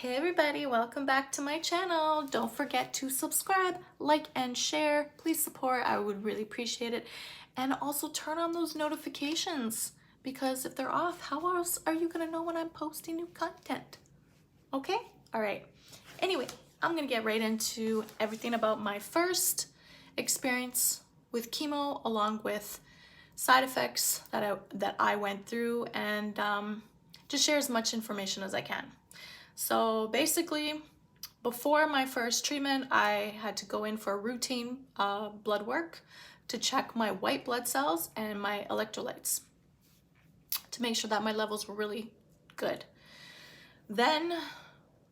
Hey everybody, welcome back to my channel. Don't forget to subscribe, like, and share. Please support, I would really appreciate it. And also turn on those notifications because if they're off, how else are you gonna know when I'm posting new content? Okay? All right. Anyway, I'm gonna get right into everything about my first experience with chemo along with side effects that I went through and just share as much information as I can. So basically, before my first treatment, I had to go in for routine blood work to check my white blood cells and my electrolytes to make sure that my levels were really good. Then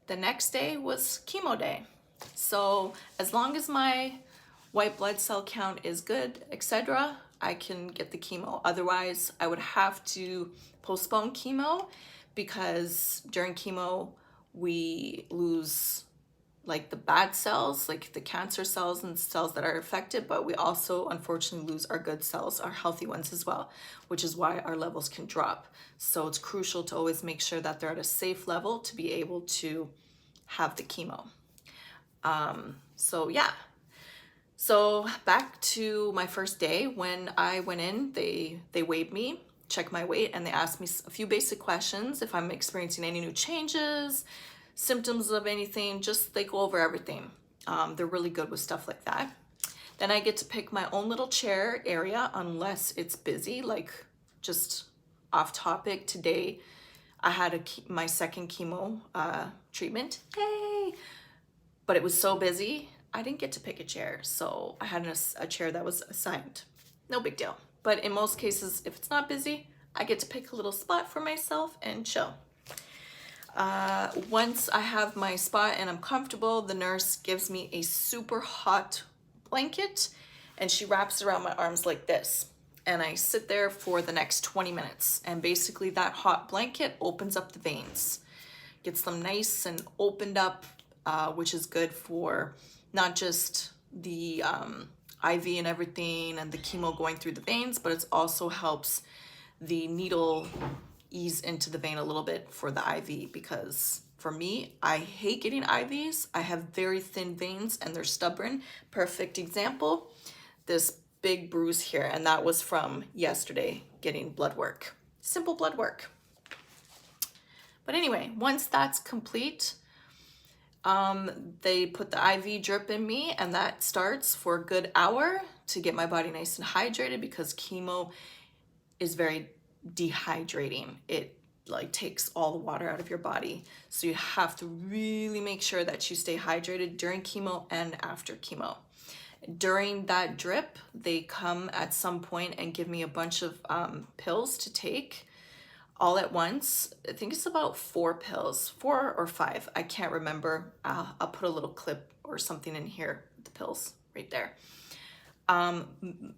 the next day was chemo day. So as long as my white blood cell count is good, etc., I can get the chemo. Otherwise, I would have to postpone chemo because during chemo, we lose like the bad cells, like the cancer cells and cells that are affected, but we also unfortunately lose our good cells, our healthy ones as well, which is why our levels can drop. So it's crucial to always make sure that they're at a safe level to be able to have the chemo. So back to my first day, when I went in, they weighed me, checked my weight, and they asked me a few basic questions. If I'm experiencing any new changes, symptoms of anything, just they go over everything. They're really good with stuff like that. Then I get to pick my own little chair area unless it's busy, like just off topic. Today, I had my second chemo treatment. Yay! But it was so busy, I didn't get to pick a chair. So I had a chair that was assigned. No big deal. But in most cases, if it's not busy, I get to pick a little spot for myself and chill. Once I have my spot and I'm comfortable, the nurse gives me a super hot blanket and she wraps it around my arms like this. And I sit there for the next 20 minutes. And basically that hot blanket opens up the veins, gets them nice and opened up, which is good for not just the IV and everything and the chemo going through the veins, but it also helps the needle ease into the vein a little bit for the IV, because for me, I hate getting IVs. I have very thin veins and they're stubborn. Perfect example, this big bruise here, and that was from yesterday getting blood work. Simple blood work. But anyway, once that's complete, they put the IV drip in me and that starts for a good hour to get my body nice and hydrated, because chemo is very dehydrating. It like takes all the water out of your body. So you have to really make sure that you stay hydrated during chemo and after chemo. During that drip, they come at some point and give me a bunch of pills to take all at once. I think it's about 4 pills, 4 or 5. I can't remember. I'll put a little clip or something in here, the pills right there.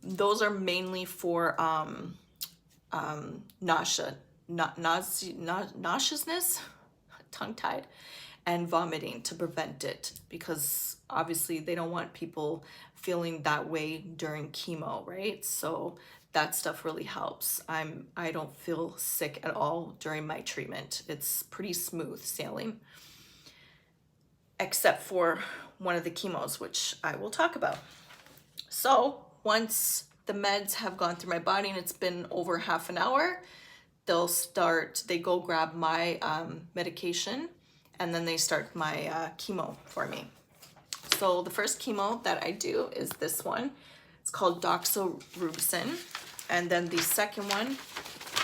Those are mainly for nauseousness, tongue-tied, and vomiting to prevent it, because obviously they don't want people feeling that way during chemo, right? So that stuff really helps. I don't feel sick at all during my treatment. It's pretty smooth sailing, except for one of the chemos, which I will talk about. So once the meds have gone through my body and it's been over half an hour, they go grab my medication, and then they start my chemo for me. So the first chemo that I do is this one. It's called doxorubicin. And then the second one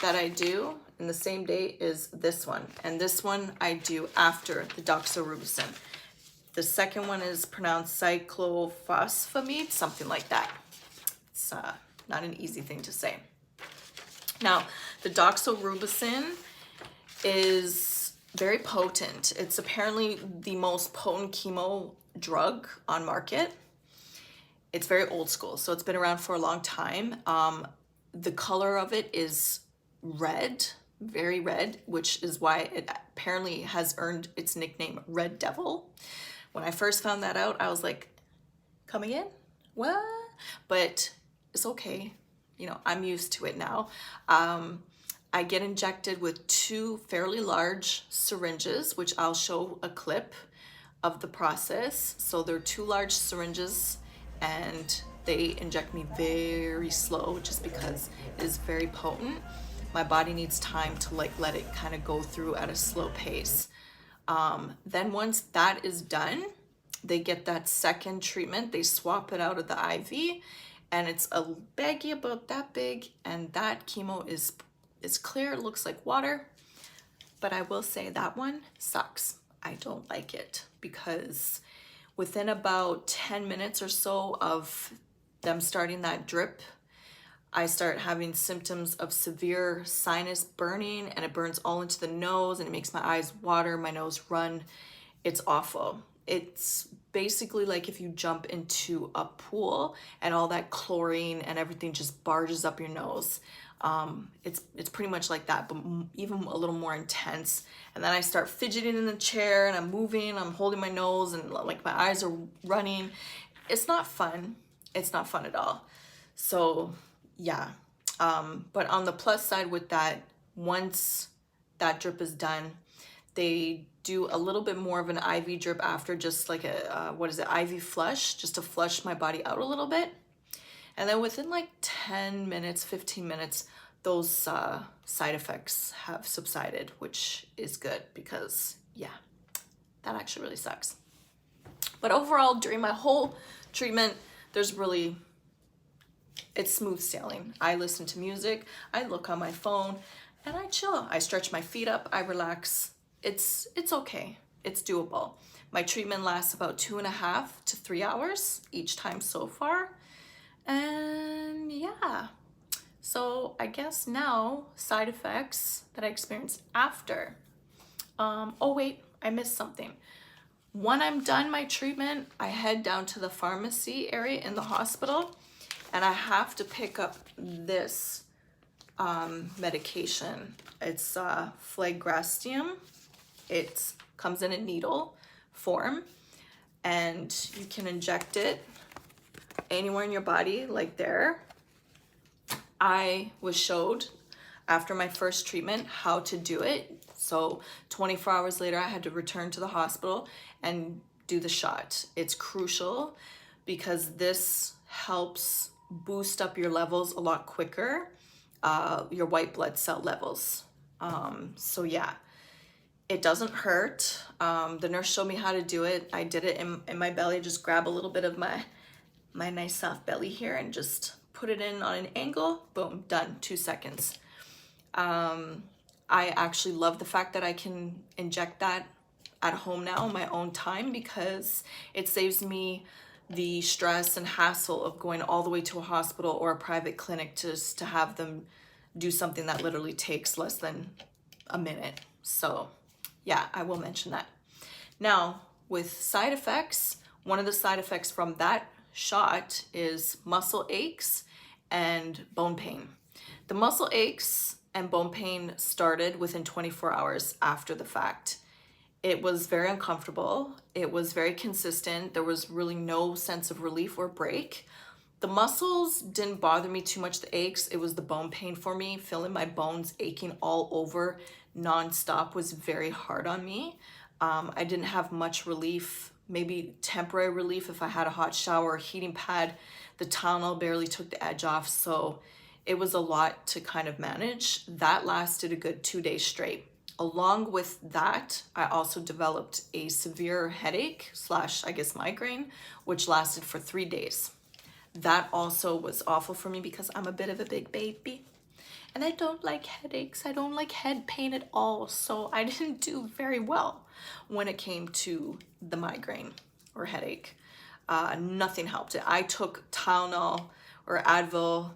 that I do in the same day is this one. And this one I do after the doxorubicin. The second one is pronounced cyclophosphamide, something like that. It's not an easy thing to say. Now, the doxorubicin is very potent. It's apparently the most potent chemo drug on market. It's very old school, so it's been around for a long time. The color of it is red, very red, which is why it apparently has earned its nickname Red Devil. When I first found that out, I was like, coming in? What? But it's okay. You know, I'm used to it now. I get injected with 2 fairly large syringes, which I'll show a clip of the process. So they're 2 large syringes, and they inject me very slow just because it is very potent. My body needs time to like let it kind of go through at a slow pace. Then once that is done, they get that second treatment. They swap it out of the IV, and it's a baggie about that big, and that chemo is clear. It looks like water, but I will say that one sucks. I don't like it because within about 10 minutes or so of them starting that drip, I start having symptoms of severe sinus burning, and it burns all into the nose, and it makes my eyes water, my nose run. It's awful. It's basically like if you jump into a pool and all that chlorine and everything just barges up your nose. It's pretty much like that, but even a little more intense. And then I start fidgeting in the chair, and I'm moving, I'm holding my nose, and like my eyes are running. It's not fun. It's not fun at all. So yeah. But on the plus side with that, once that drip is done, they do a little bit more of an IV drip after, just like a, IV flush, just to flush my body out a little bit. And then within like 10 minutes, 15 minutes, those side effects have subsided, which is good because, yeah, that actually really sucks. But overall, during my whole treatment, it's smooth sailing. I listen to music, I look on my phone, and I chill. I stretch my feet up, I relax. It's okay. It's doable. My treatment lasts about 2.5 to 3 hours each time so far. And yeah, so I guess now side effects that I experienced after. Oh wait, I missed something. When I'm done my treatment, I head down to the pharmacy area in the hospital, and I have to pick up this medication. It's flagrestium. It comes in a needle form, and you can inject it anywhere in your body, like there. I was showed after my first treatment how to do it. So 24 hours later, I had to return to the hospital and do the shot. It's crucial because this helps boost up your levels a lot quicker, your white blood cell levels. So yeah, it doesn't hurt. The nurse showed me how to do it. I did it in my belly. Just grab a little bit of my nice soft belly here and just put it in on an angle. Boom, done, 2 seconds. I actually love the fact that I can inject that at home now in my own time, because it saves me the stress and hassle of going all the way to a hospital or a private clinic just to have them do something that literally takes less than a minute. So yeah, I will mention that. Now, with side effects, one of the side effects from that shot is muscle aches and bone pain. The muscle aches and bone pain started within 24 hours after the fact. It was very uncomfortable. It was very consistent. There was really no sense of relief or break. The muscles didn't bother me too much, the aches. It was the bone pain for me. Feeling my bones aching all over nonstop was very hard on me. I didn't have much relief, maybe temporary relief if I had a hot shower or heating pad. The Tylenol barely took the edge off, so it was a lot to kind of manage. That lasted a good 2 days straight. Along with that, I also developed a severe headache / I guess migraine, which lasted for 3 days. That also was awful for me because I'm a bit of a big baby and I don't like headaches. I don't like head pain at all. So I didn't do very well when it came to the migraine or headache. Nothing helped it. I took Tylenol or Advil.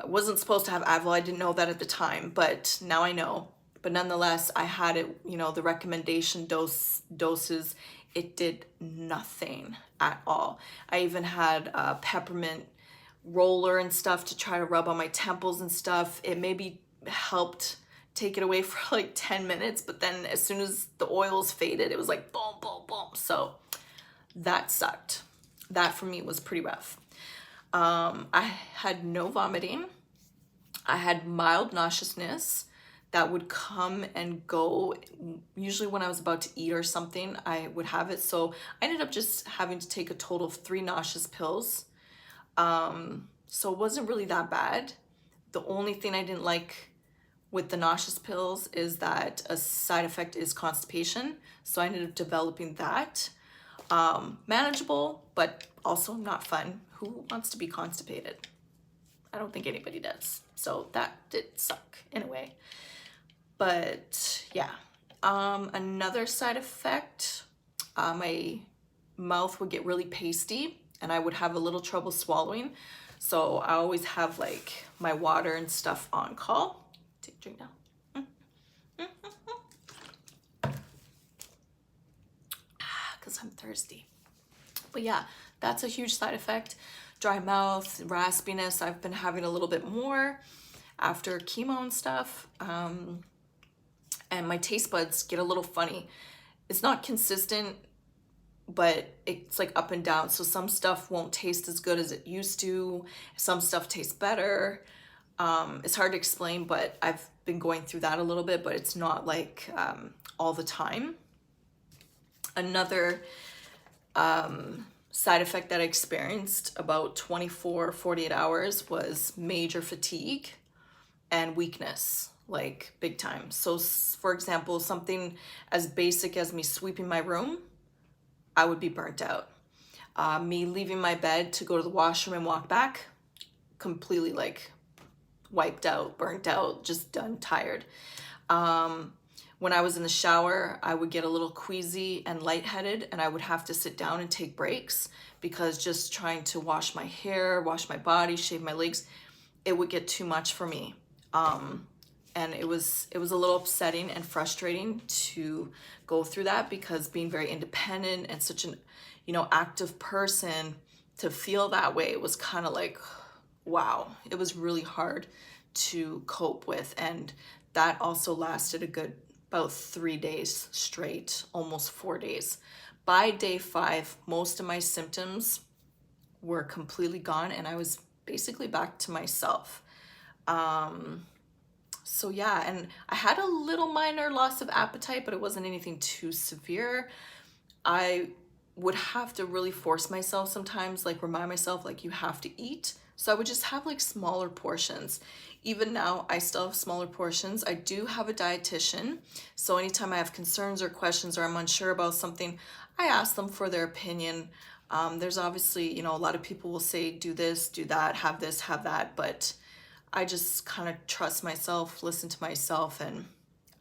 Wasn't supposed to have Advil. I didn't know that at the time, but now I know. But nonetheless, I had it, the recommendation doses. It did nothing at all. I even had a peppermint roller and stuff to try to rub on my temples and stuff. It maybe helped take it away for like 10 minutes, but then as soon as the oils faded, it was like boom, boom, boom. So that sucked. That for me was pretty rough. I had no vomiting. I had mild nauseousness that would come and go. Usually when I was about to eat or something, I would have it. So I ended up just having to take a total of 3 nauseous pills. So it wasn't really that bad. The only thing I didn't like with the nauseous pills is that a side effect is constipation. So I ended up developing that. Manageable, but also not fun. Who wants to be constipated? I don't think anybody does. So that did suck in a way. But yeah, another side effect, my mouth would get really pasty and I would have a little trouble swallowing. So I always have like my water and stuff on call. Take a drink now. Because I'm thirsty. But yeah, that's a huge side effect. Dry mouth, raspiness, I've been having a little bit more after chemo and stuff. And my taste buds get a little funny. It's not consistent, but it's like up and down. So some stuff won't taste as good as it used to. Some stuff tastes better. It's hard to explain, but I've been going through that a little bit, but it's not like all the time. Another side effect that I experienced about 24, 48 hours was major fatigue and weakness, like big time. So for example, something as basic as me sweeping my room, I would be burnt out. Me leaving my bed to go to the washroom and walk back, completely like wiped out, burnt out, just done, tired. When I was in the shower, I would get a little queasy and lightheaded, and I would have to sit down and take breaks because just trying to wash my hair, wash my body, shave my legs, it would get too much for me. And it was a little upsetting and frustrating to go through that because being very independent and such an, active person, to feel that way was kind of like, wow, it was really hard to cope with. And that also lasted a good about 3 days straight, almost 4 days. By day 5, most of my symptoms were completely gone and I was basically back to myself. So yeah, and I had a little minor loss of appetite, but it wasn't anything too severe. I would have to really force myself sometimes, like remind myself, like you have to eat. So I would just have like smaller portions. Even now, I still have smaller portions. I do have a dietitian. So anytime I have concerns or questions or I'm unsure about something, I ask them for their opinion. There's obviously, a lot of people will say, do this, do that, have this, have that. But I just kind of trust myself, listen to myself, and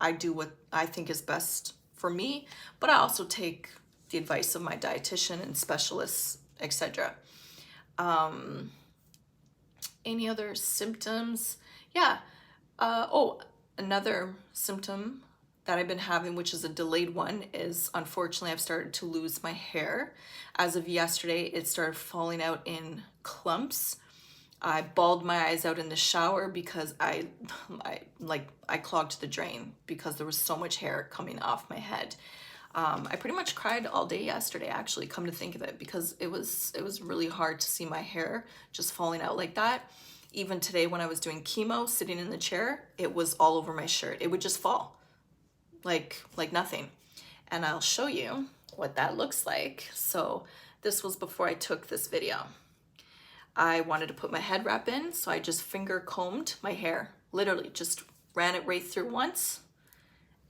I do what I think is best for me. But I also take the advice of my dietitian and specialists, etc. Any other symptoms? Yeah. Another symptom that I've been having, which is a delayed one, is unfortunately I've started to lose my hair. As of yesterday, it started falling out in clumps. I bawled my eyes out in the shower because I clogged the drain because there was so much hair coming off my head. I pretty much cried all day yesterday, actually, come to think of it, because it was really hard to see my hair just falling out like that. Even today when I was doing chemo, sitting in the chair, it was all over my shirt. It would just fall like nothing. And I'll show you what that looks like. So this was before I took this video. I wanted to put my head wrap in, so I just finger combed my hair, literally just ran it right through once,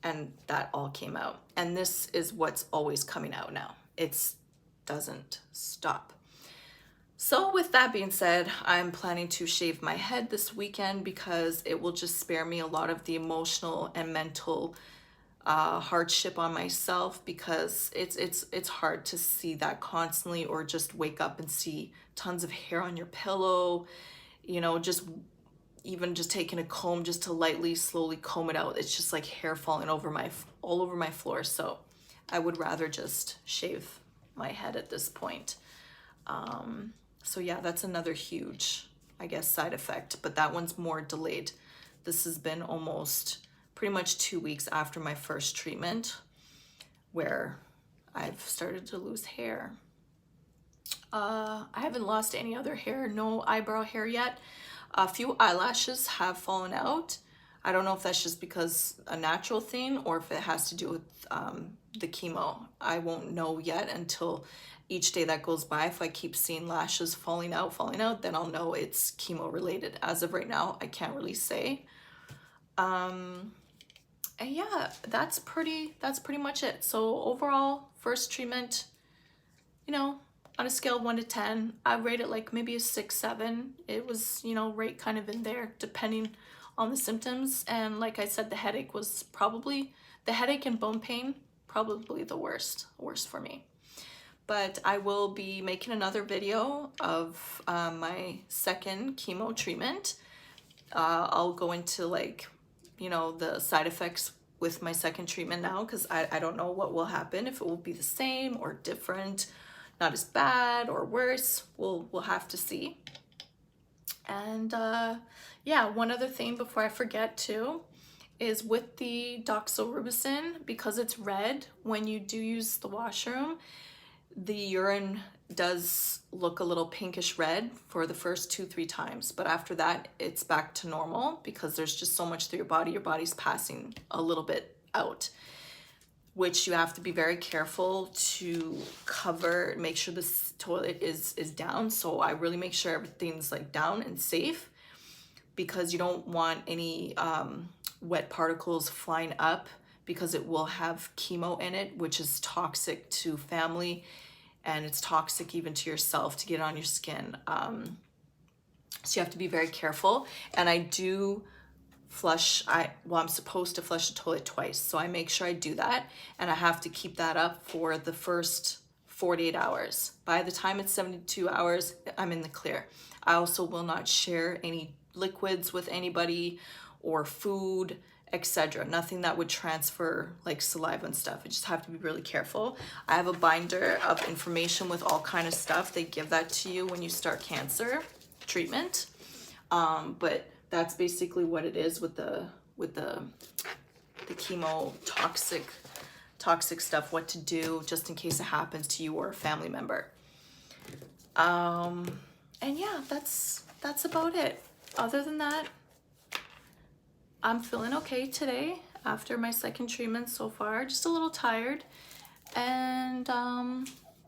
and that all came out. And this is what's always coming out now. It doesn't stop. So with that being said, I'm planning to shave my head this weekend because it will just spare me a lot of the emotional and mental hardship on myself, because it's hard to see that constantly, or just wake up and see tons of hair on your pillow, just even just taking a comb just to lightly, slowly comb it out. It's just like hair falling all over my floor. So I would rather just shave my head at this point. So yeah, that's another huge, I guess, side effect, but that one's more delayed. This has been almost pretty much 2 weeks after my first treatment where I've started to lose hair. I haven't lost any other hair, no eyebrow hair yet. A few eyelashes have fallen out. I don't know if that's just because a natural thing or if it has to do with the chemo. I won't know yet until each day that goes by. If I keep seeing lashes falling out, then I'll know it's chemo related. As of right now, I can't really say. And yeah, that's pretty much it. So overall, first treatment, you know, on a scale of 1 to 10, I rate it like maybe a 6, 7. It was, you know, right kind of in there depending on the symptoms. And like I said, the headache and bone pain, probably the worst for me. But I will be making another video of my second chemo treatment. I'll go into like, you know, the side effects with my second treatment now, because I don't know what will happen, if it will be the same or different, not as bad or worse. We'll have to see. And yeah, one other thing before I forget too is with the doxorubicin, because it's red, when you do use the washroom, the urine does look a little pinkish red for the first 2-3 times, but after that it's back to normal because there's just so much through your body's passing a little bit out, which you have to be very careful to cover, make sure this toilet is down. So I really make sure everything's like down and safe, because you don't want any wet particles flying up, because it will have chemo in it, which is toxic to family, and it's toxic even to yourself to get on your skin. So you have to be very careful. And I do flush, I'm supposed to flush the toilet twice, so I make sure I do that, and I have to keep that up for the first 48 hours. By the time it's 72 hours, I'm in the clear. I also will not share any liquids with anybody or food, etc. Nothing that would transfer like saliva and stuff. I just have to be really careful. I have a binder of information with all kind of stuff. They give that to you when you start cancer treatment. But that's basically what it is with the chemo toxic stuff, what to do just in case it happens to you or a family member. And yeah, that's about it. Other than that, I'm feeling okay today after my second treatment so far. Just a little tired. And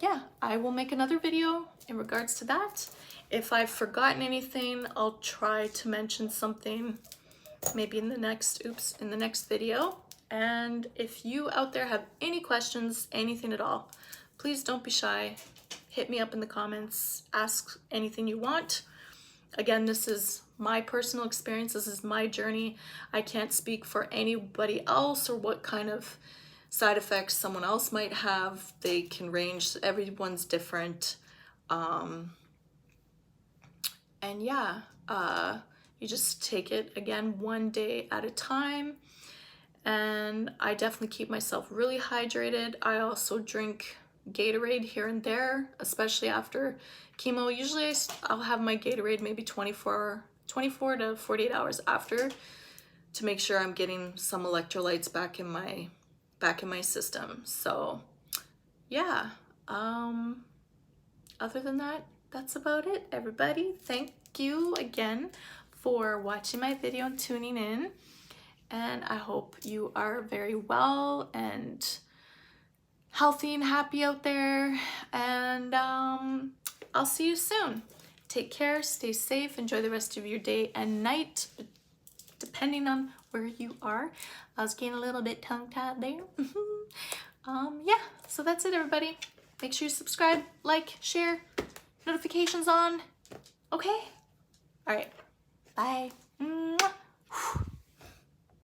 yeah, I will make another video in regards to that. If I've forgotten anything, I'll try to mention something maybe in the next video. And if you out there have any questions, anything at all, please don't be shy. Hit me up in the comments, ask anything you want. Again, this is my personal experience. This is my journey. I can't speak for anybody else or what kind of side effects someone else might have. They can range, everyone's different. And yeah, you just take it, again, one day at a time. And I definitely keep myself really hydrated. I also drink Gatorade here and there, especially after chemo. Usually I'll have my Gatorade maybe 24 to 48 hours after, to make sure I'm getting some electrolytes back in my system. So yeah, other than that, that's about it, everybody. Thank you again for watching my video and tuning in. And I hope you are very well and healthy and happy out there. And I'll see you soon. Take care, stay safe, enjoy the rest of your day and night, depending on where you are. I was getting a little bit tongue-tied there. Yeah, so that's it, everybody. Make sure you subscribe, like, share, notifications on. Okay? All right. Bye.